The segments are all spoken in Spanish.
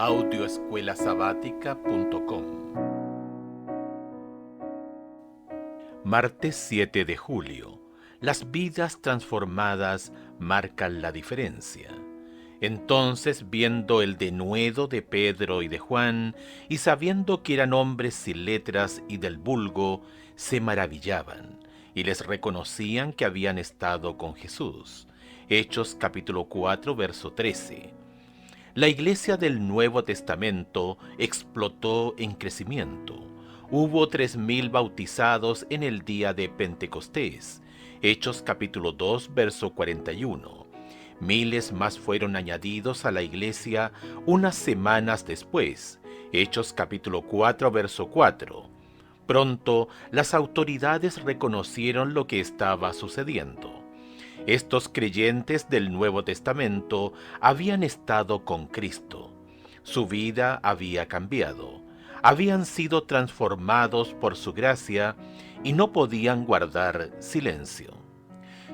audioescuelasabática.com. Martes 7 de julio. Las vidas transformadas marcan la diferencia. Entonces, viendo el denuedo de Pedro y de Juan, y sabiendo que eran hombres sin letras y del vulgo, se maravillaban, y les reconocían que habían estado con Jesús. Hechos capítulo 4, verso 13. La iglesia del Nuevo Testamento explotó en crecimiento. Hubo 3000 bautizados en el día de Pentecostés. Hechos capítulo 2, verso 41. Miles más fueron añadidos a la iglesia unas semanas después. Hechos capítulo 4, verso 4. Pronto las autoridades reconocieron lo que estaba sucediendo. Estos creyentes del Nuevo Testamento habían estado con Cristo. Su vida había cambiado. Habían sido transformados por su gracia y no podían guardar silencio.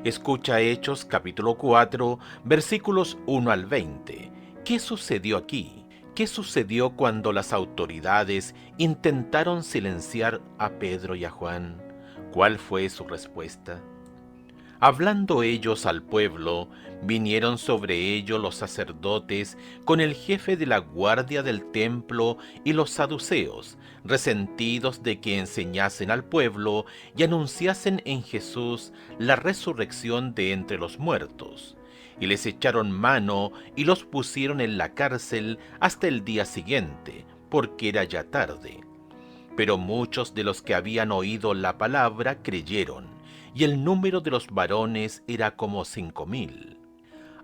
Escucha Hechos capítulo 4, versículos 1 al 20. ¿Qué sucedió aquí? ¿Qué sucedió cuando las autoridades intentaron silenciar a Pedro y a Juan? ¿Cuál fue su respuesta? Hablando ellos al pueblo, vinieron sobre ellos los sacerdotes con el jefe de la guardia del templo y los saduceos, resentidos de que enseñasen al pueblo y anunciasen en Jesús la resurrección de entre los muertos. Y les echaron mano y los pusieron en la cárcel hasta el día siguiente, porque era ya tarde. Pero muchos de los que habían oído la palabra creyeron, y el número de los varones era como 5000.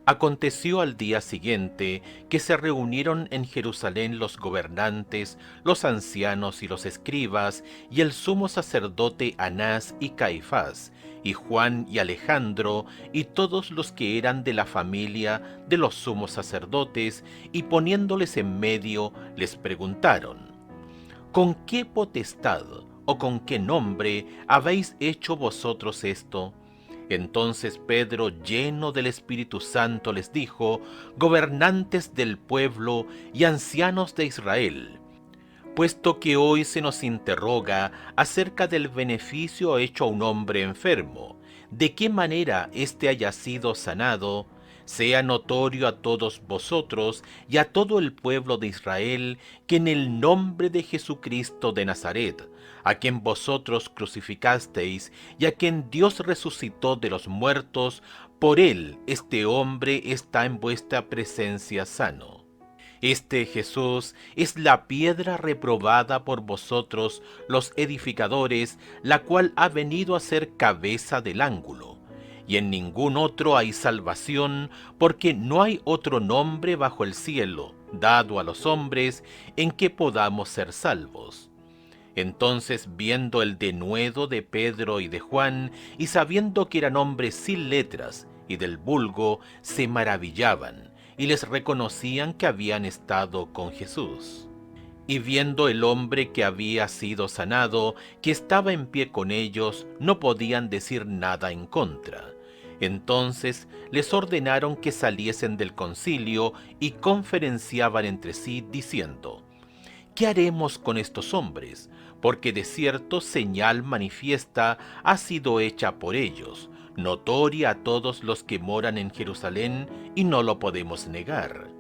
Aconteció al día siguiente que se reunieron en Jerusalén los gobernantes, los ancianos y los escribas, y el sumo sacerdote Anás y Caifás, y Juan y Alejandro, y todos los que eran de la familia de los sumos sacerdotes, y poniéndoles en medio, les preguntaron: ¿con qué potestad o con qué nombre habéis hecho vosotros esto? Entonces Pedro, lleno del Espíritu Santo, les dijo: gobernantes del pueblo y ancianos de Israel, puesto que hoy se nos interroga acerca del beneficio hecho a un hombre enfermo, de qué manera éste haya sido sanado, sea notorio a todos vosotros y a todo el pueblo de Israel que en el nombre de Jesucristo de Nazaret, a quien vosotros crucificasteis y a quien Dios resucitó de los muertos, por él este hombre está en vuestra presencia sano. Este Jesús es la piedra reprobada por vosotros los edificadores, la cual ha venido a ser cabeza del ángulo. Y en ningún otro hay salvación, porque no hay otro nombre bajo el cielo, dado a los hombres, en que podamos ser salvos. Entonces, viendo el denuedo de Pedro y de Juan, y sabiendo que eran hombres sin letras y del vulgo, se maravillaban, y les reconocían que habían estado con Jesús. Y viendo el hombre que había sido sanado, que estaba en pie con ellos, no podían decir nada en contra. Entonces les ordenaron que saliesen del concilio y conferenciaban entre sí, diciendo: ¿qué haremos con estos hombres? Porque de cierto señal manifiesta ha sido hecha por ellos, notoria a todos los que moran en Jerusalén, y no lo podemos negar.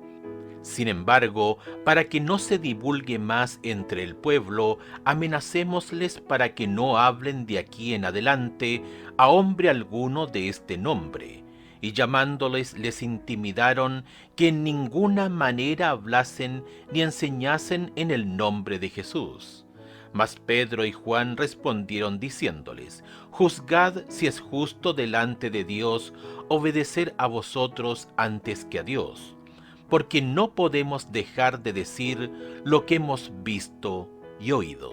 Sin embargo, para que no se divulgue más entre el pueblo, amenacémosles para que no hablen de aquí en adelante a hombre alguno de este nombre. Y llamándoles les intimidaron que en ninguna manera hablasen ni enseñasen en el nombre de Jesús. Mas Pedro y Juan respondieron diciéndoles: juzgad si es justo delante de Dios obedecer a vosotros antes que a Dios, porque no podemos dejar de decir lo que hemos visto y oído.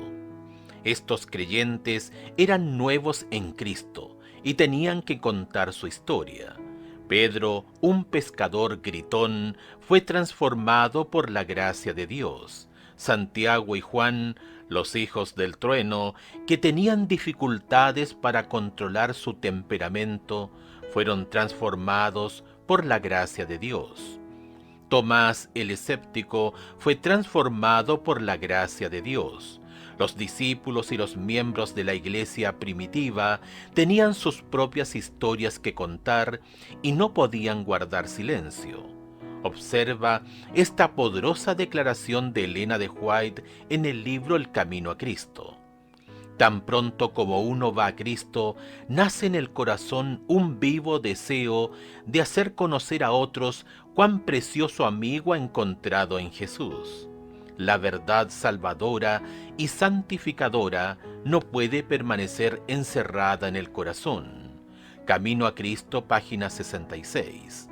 Estos creyentes eran nuevos en Cristo y tenían que contar su historia. Pedro, un pescador gritón, fue transformado por la gracia de Dios. Santiago y Juan, los hijos del trueno, que tenían dificultades para controlar su temperamento, fueron transformados por la gracia de Dios. Tomás el escéptico fue transformado por la gracia de Dios. Los discípulos y los miembros de la iglesia primitiva tenían sus propias historias que contar y no podían guardar silencio. Observa esta poderosa declaración de Elena de White en el libro El Camino a Cristo. Tan pronto como uno va a Cristo, nace en el corazón un vivo deseo de hacer conocer a otros cuán precioso amigo ha encontrado en Jesús. La verdad salvadora y santificadora no puede permanecer encerrada en el corazón. Camino a Cristo, página 66.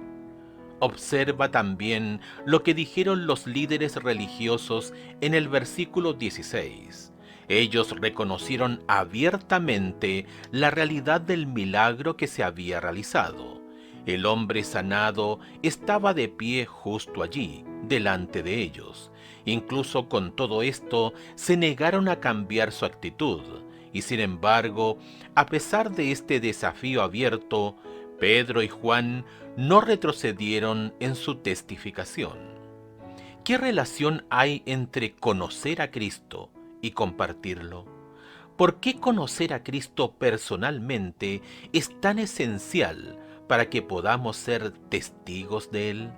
Observa también lo que dijeron los líderes religiosos en el versículo 16. Ellos reconocieron abiertamente la realidad del milagro que se había realizado. El hombre sanado estaba de pie justo allí, delante de ellos. Incluso con todo esto, se negaron a cambiar su actitud. Y sin embargo, a pesar de este desafío abierto, Pedro y Juan no retrocedieron en su testificación. ¿Qué relación hay entre conocer a Cristo y compartirlo? ¿Por qué conocer a Cristo personalmente es tan esencial para que podamos ser testigos de Él?